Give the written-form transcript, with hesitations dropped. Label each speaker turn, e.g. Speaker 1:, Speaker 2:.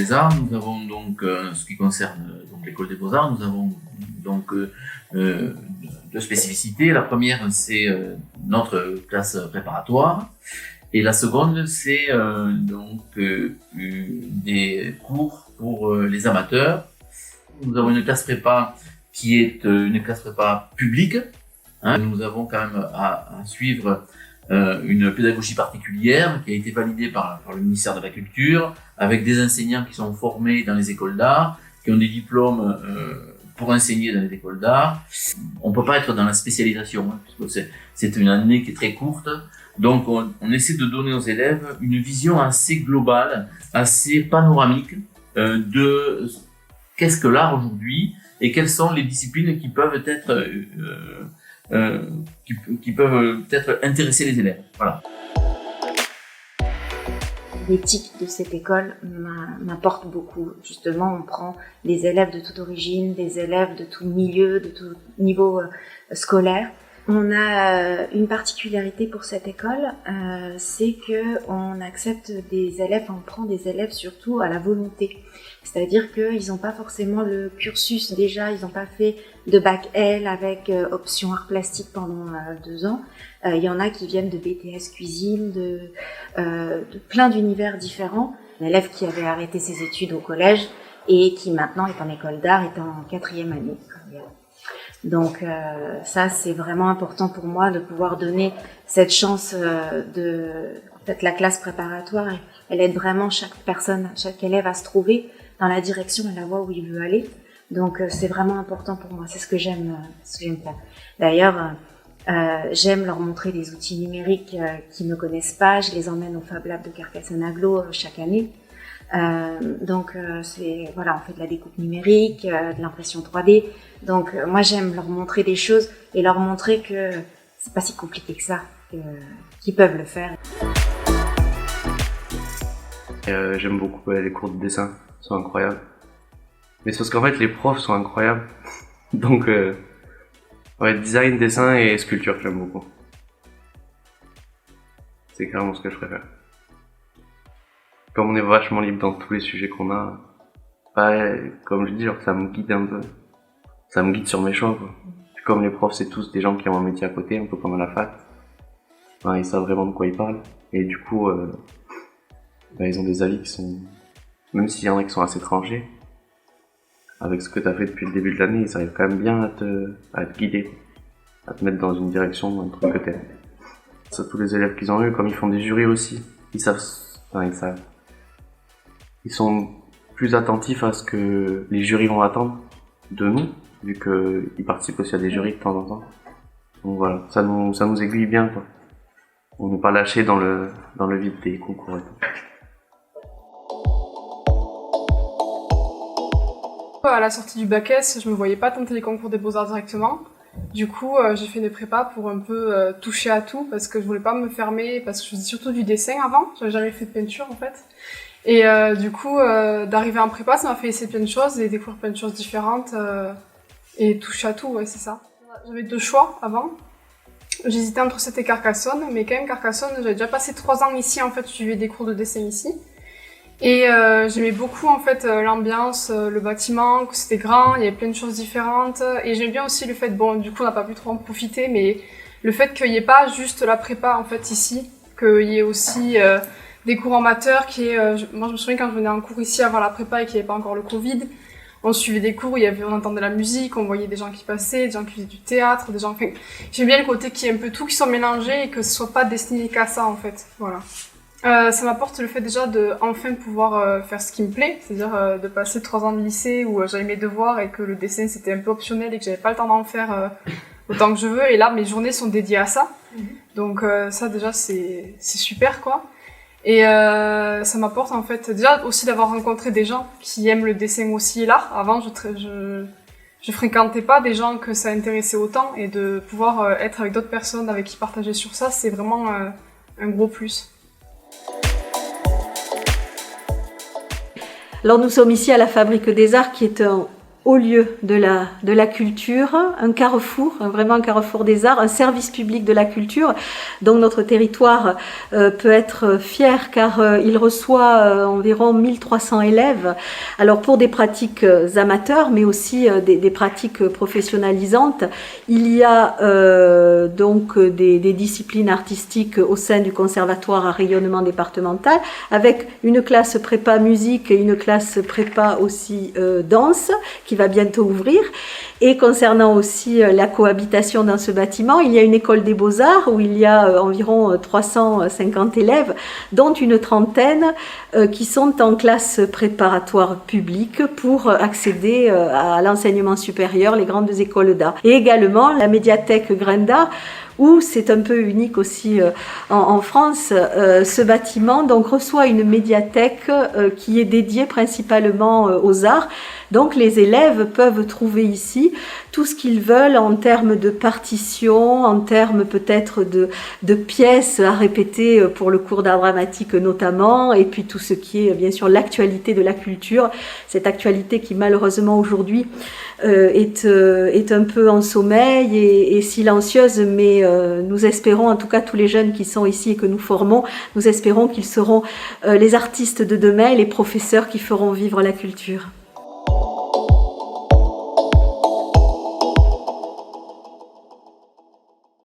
Speaker 1: des Arts, nous avons donc, ce qui concerne donc l'école des Beaux-Arts, nous avons donc deux spécificités. La première, c'est notre classe préparatoire, et la seconde, c'est des cours pour les amateurs. Nous avons une classe prépa qui est une classe prépa publique. Nous avons quand même à suivre une pédagogie particulière qui a été validée par le ministère de la Culture, avec des enseignants qui sont formés dans les écoles d'art, qui ont des diplômes pour enseigner dans les écoles d'art. On peut pas être dans la spécialisation, puisque c'est une année qui est très courte. Donc on essaie de donner aux élèves une vision assez globale, assez panoramique de qu'est-ce que l'art aujourd'hui et quelles sont les disciplines qui peuvent être qui peuvent peut-être intéresser les élèves. Voilà.
Speaker 2: L'éthique de cette école m'apporte beaucoup. Justement, on prend des élèves de toute origine, des élèves de tout milieu, de tout niveau scolaire. On a une particularité pour cette école, c'est que on accepte des élèves, on prend des élèves surtout à la volonté. C'est-à-dire qu'ils n'ont pas forcément le cursus déjà, ils n'ont pas fait de bac L avec option art plastique pendant 2 ans. Il y en a qui viennent de BTS cuisine, de plein d'univers différents. L'élève qui avait arrêté ses études au collège et qui maintenant est en école d'art, est en 4e année. Donc ça, c'est vraiment important pour moi de pouvoir donner cette chance en fait, la classe préparatoire, elle aide vraiment chaque personne, chaque élève à se trouver dans la direction et la voie où il veut aller. Donc c'est vraiment important pour moi, c'est ce que j'aime faire. D'ailleurs, j'aime leur montrer des outils numériques qu'ils ne connaissent pas. Je les emmène au Fab Lab de Carcassonne-Aglo chaque année. C'est voilà, on fait de la découpe numérique, de l'impression 3D. Donc moi j'aime leur montrer des choses et leur montrer que c'est pas si compliqué que ça, qu'ils peuvent le faire.
Speaker 3: J'aime beaucoup les cours de dessin, ils sont incroyables. Mais c'est parce qu'en fait les profs sont incroyables. Donc design, dessin et sculpture, j'aime beaucoup. C'est carrément ce que je préfère. Comme on est vachement libre dans tous les sujets qu'on a, comme je dis, genre, ça me guide un peu. Ça me guide sur mes choix, quoi. Puis comme les profs, c'est tous des gens qui ont un métier à côté, un peu comme à la fac. Ils savent vraiment de quoi ils parlent. Et du coup, ils ont des avis qui sont... Même s'il y en a qui sont assez tranchés, avec ce que tu as fait depuis le début de l'année, ils arrivent quand même bien à te guider, à te mettre dans une direction, dans un truc que t'aimes. Ça, tous les élèves qu'ils ont eu, comme ils font des jurys aussi, ils savent. Ils sont plus attentifs à ce que les jurys vont attendre de nous, vu qu'ils participent aussi à des jurys de temps en temps. Donc voilà, ça nous aiguille bien, quoi. On n'est pas lâché dans le vide des concours et tout.
Speaker 4: À la sortie du bac S, je me voyais pas tenter les concours des Beaux-Arts directement. Du coup, j'ai fait des prépas pour un peu toucher à tout, parce que je voulais pas me fermer, parce que je faisais surtout du dessin avant. J'avais jamais fait de peinture, en fait. Et du coup, d'arriver en prépa, ça m'a fait essayer plein de choses et découvrir plein de choses différentes et toucher à tout, ouais, c'est ça. J'avais 2 choix avant. J'hésitais entre Sète et Carcassonne, mais quand même Carcassonne, j'avais déjà passé 3 ans ici, en fait, je suivais des cours de dessin ici. Et j'aimais beaucoup, en fait, l'ambiance, le bâtiment, que c'était grand, il y avait plein de choses différentes. Et j'aimais bien aussi le fait, bon, du coup, on n'a pas pu trop en profiter, mais le fait qu'il n'y ait pas juste la prépa, en fait, ici, qu'il y ait aussi des cours amateurs moi je me souviens quand je venais en cours ici avant la prépa et qu'il n'y avait pas encore le Covid, on suivait des cours, on entendait la musique, on voyait des gens qui passaient, des gens qui faisaient du théâtre, des gens, enfin, j'aime bien le côté qui est un peu tout, qui sont mélangés et que ce soit pas destiné qu'à ça, en fait, voilà. Ça m'apporte le fait déjà de enfin pouvoir faire ce qui me plaît, c'est-à-dire de passer 3 ans de lycée où j'avais mes devoirs et que le dessin c'était un peu optionnel et que j'avais pas le temps d'en faire autant que je veux, et là mes journées sont dédiées à ça. Donc ça déjà c'est super, quoi. Et ça m'apporte en fait déjà aussi d'avoir rencontré des gens qui aiment le dessin aussi et l'art. Avant je fréquentais pas des gens que ça intéressait autant, et de pouvoir être avec d'autres personnes avec qui partager sur ça, c'est vraiment un gros plus.
Speaker 5: Alors nous sommes ici à la Fabrique des Arts, qui est un haut lieu de la culture, un carrefour, vraiment un carrefour des arts, un service public de la culture. Donc notre territoire peut être fier car il reçoit environ 1300 élèves. Alors pour des pratiques amateurs, mais aussi des pratiques professionnalisantes, il y a donc des disciplines artistiques au sein du conservatoire à rayonnement départemental, avec une classe prépa musique et une classe prépa aussi danse qui va bientôt ouvrir. Et concernant aussi la cohabitation dans ce bâtiment, il y a une école des beaux-arts où il y a environ 350 élèves, dont une trentaine qui sont en classe préparatoire publique pour accéder à l'enseignement supérieur, les grandes écoles d'art. Et également la médiathèque Graines d'Art, où c'est un peu unique aussi en France, ce bâtiment donc reçoit une médiathèque qui est dédiée principalement aux arts. Donc les élèves peuvent trouver ici tout ce qu'ils veulent en termes de partitions, en termes peut-être de pièces à répéter pour le cours d'art dramatique notamment, et puis tout ce qui est bien sûr l'actualité de la culture, cette actualité qui malheureusement aujourd'hui est un peu en sommeil et silencieuse, mais nous espérons, en tout cas tous les jeunes qui sont ici et que nous formons, nous espérons qu'ils seront les artistes de demain et les professeurs qui feront vivre la culture.